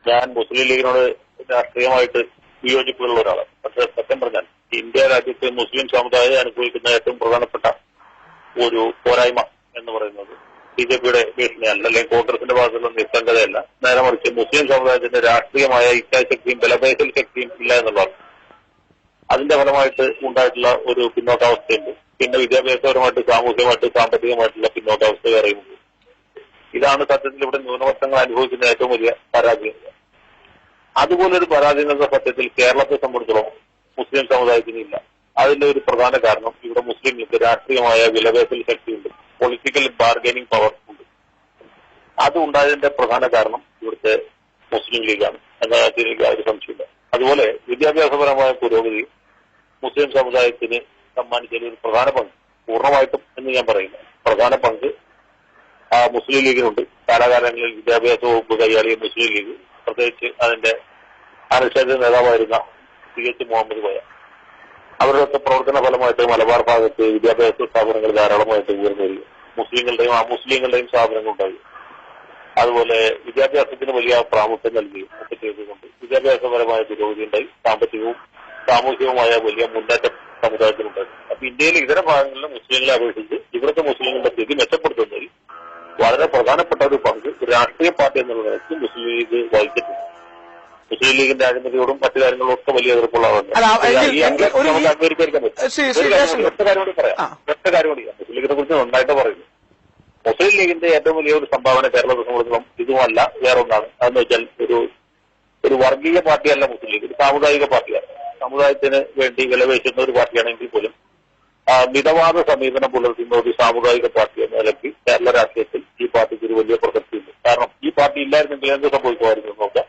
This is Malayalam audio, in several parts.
ഞാൻ മുസ്ലിം ലീഗിനോട് രാഷ്ട്രീയമായിട്ട് വിയോജിപ്പുള്ള ഒരാളാണ്. പക്ഷെ സത്യം പറഞ്ഞാൽ ഇന്ത്യ രാജ്യത്ത് മുസ്ലിം സമുദായം അനുഭവിക്കുന്ന ഏറ്റവും പ്രധാനപ്പെട്ട ഒരു പോരായ്മ എന്ന് പറയുന്നത് ബിജെപിയുടെ ഭീഷണിയല്ല, അല്ലെങ്കിൽ കോൺഗ്രസിന്റെ ഭാഗത്തുള്ള നിസ്സംഗതയല്ല. നേരെ മറിച്ച് മുസ്ലിം സമുദായത്തിന്റെ രാഷ്ട്രീയമായ ഇച്ഛാശക്തിയും ബലപേശൽ ശക്തിയും ഇല്ല എന്നുള്ളതാണ്. അതിന്റെ ഫലമായിട്ട് ഉണ്ടായിട്ടുള്ള ഒരു പിന്നോക്കാവസ്ഥയുണ്ട്. പിന്നെ വിദ്യാഭ്യാസപരമായിട്ട്, സാമൂഹികമായിട്ട്, സാമ്പത്തികമായിട്ടുള്ള പിന്നോക്കാവസ്ഥ വേറെയുമുണ്ട്. ഇതാണ് സത്യത്തിൽ ഇവിടെ ന്യൂനപക്ഷങ്ങൾ അനുഭവിക്കുന്ന ഏറ്റവും വലിയ പരാജയം. അതുപോലൊരു പരാജയങ്ങളുടെ സത്യത്തിൽ കേരളത്തെ സംബന്ധിച്ചിടത്തോളം മുസ്ലിം സമുദായത്തിനില്ല. അതിന്റെ ഒരു പ്രധാന കാരണം ഇവിടെ മുസ്ലിങ്ങൾക്ക് രാഷ്ട്രീയമായ വിലപേശൽ ശക്തിയുണ്ട്, പൊളിറ്റിക്കൽ ബാർഗൈനിങ് പവർ ഉണ്ട്. അത് ഉണ്ടായതിന്റെ പ്രധാന കാരണം ഇവിടുത്തെ മുസ്ലിം ലീഗാണ് എന്ന കാര്യത്തിൽ എനിക്ക് ഒരു സംശയമില്ല. അതുപോലെ വിദ്യാഭ്യാസപരമായ പുരോഗതി മുസ്ലിം സമുദായത്തിന് സമ്മാനിച്ചതിൽ ഒരു പ്രധാന പങ്ക്, പൂർണ്ണമായിട്ടും എന്ന് ഞാൻ പറയുന്നു, പ്രധാന പങ്ക് മുസ്ലിം ലീഗിനുണ്ട്. കാലാകാലങ്ങളിൽ വിദ്യാഭ്യാസ വകുപ്പ് കൈയാളിയ മുസ്ലിം ലീഗ്, പ്രത്യേകിച്ച് അതിന്റെ അനിശ്ചിത നേതാവായിരുന്ന CH മുഹമ്മദ് കോയ, അവരുടെ പ്രവർത്തന ഫലമായിട്ട് മലബാർ ഭാഗത്ത് വിദ്യാഭ്യാസ സ്ഥാപനങ്ങൾ ധാരാളമായിട്ട് ഉയർന്നു വരിക, മുസ്ലിങ്ങളുടെയും അമുസ്ലിങ്ങളുടെയും സ്ഥാപനങ്ങൾ ഉണ്ടായി. അതുപോലെ വിദ്യാഭ്യാസത്തിന് വലിയ പ്രാമുഖ്യം നൽകുകയും ഒക്കെ ചെയ്തുകൊണ്ട് വിദ്യാഭ്യാസപരമായ പുരോഗതി ഉണ്ടായി. സാമ്പത്തികവും സാമൂഹികവുമായ വലിയ മുന്നേറ്റം സമുദായത്തിനുണ്ടായി. അപ്പൊ ഇന്ത്യയിലെ ഇതര ഭാഗങ്ങളിലെ മുസ്ലിങ്ങളെ അപേക്ഷിച്ച് ഇവിടുത്തെ മുസ്ലിങ്ങളുടെ സ്ഥിതി മെച്ചപ്പെടുത്തുന്നതിൽ വളരെ പ്രധാനപ്പെട്ട ഒരു പങ്ക് രാഷ്ട്രീയ പാർട്ടി എന്നുള്ള നിലയ്ക്ക് മുസ്ലിം ലീഗ് വഹിച്ചിട്ടുണ്ട്. മുസ്ലിം ലീഗിന്റെ അഴിമതിയോടും മറ്റു കാര്യങ്ങളോടും ഒക്കെ വലിയ എതിർപ്പുള്ള അംഗീകരിക്കാൻ പറ്റും. ഒറ്റ കാര്യം കൂടി പറയാം. മുസ്ലിം ലീഗിനെ കുറിച്ച് നന്നായിട്ട് പറയുന്നു. മുസ്ലിം ലീഗിന്റെ ഏറ്റവും വലിയ ഒരു സംഭാവന കേരളത്തെ സംബന്ധിച്ചിടത്തോളം ഇതുമല്ല, വേറൊന്നാണ്. അതെന്ന് വെച്ചാൽ ഒരു വർഗീയ പാർട്ടിയല്ല മുസ്ലിം ലീഗ്, ഒരു സാമുദായിക പാർട്ടിയാണ്. സമുദായത്തിന് വേണ്ടി വിലപേശുന്ന ഒരു പാർട്ടിയാണെങ്കിൽ പോലും മിതവാദ സമീപനം പുലർത്തുന്ന ഒരു സാമുദായിക പാർട്ടി എന്ന നിലയ്ക്ക് കേരള രാഷ്ട്രീയത്തിൽ ഈ പാർട്ടിക്ക് ഒരു വലിയ പ്രസക്തിയുണ്ട്. കാരണം ഈ പാർട്ടി ഇല്ലായിരുന്നെങ്കിൽ എന്ത് സംഭവിക്കുമായിരുന്നു നോക്കാം.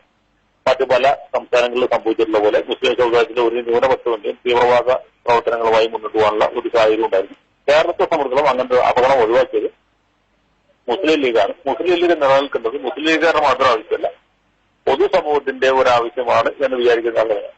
മറ്റു പല സംസ്ഥാനങ്ങളിൽ സംഭവിച്ചിട്ടുള്ള പോലെ മുസ്ലിം സമുദായത്തിലെ ഒരു ന്യൂനപക്ഷത്തിന്റെയും തീവ്രവാദ പ്രവർത്തനങ്ങളുമായി മുന്നോട്ട് പോകാനുള്ള ഒരു സാഹചര്യം ഉണ്ടായിരുന്നു. കേരളത്തെ സംബന്ധിച്ചിടത്തോളം അങ്ങനത്തെ അപകടം ഒഴിവാക്കിയത് മുസ്ലിം ലീഗാണ്. മുസ്ലിം ലീഗ് നിലനിൽക്കുന്നത് മുസ്ലിം ലീഗുകാരുടെ മാത്രം ആവശ്യമല്ല, പൊതുസമൂഹത്തിന്റെ ഒരു ആവശ്യമാണ് എന്ന് വിചാരിക്കുന്ന ആളാണ്.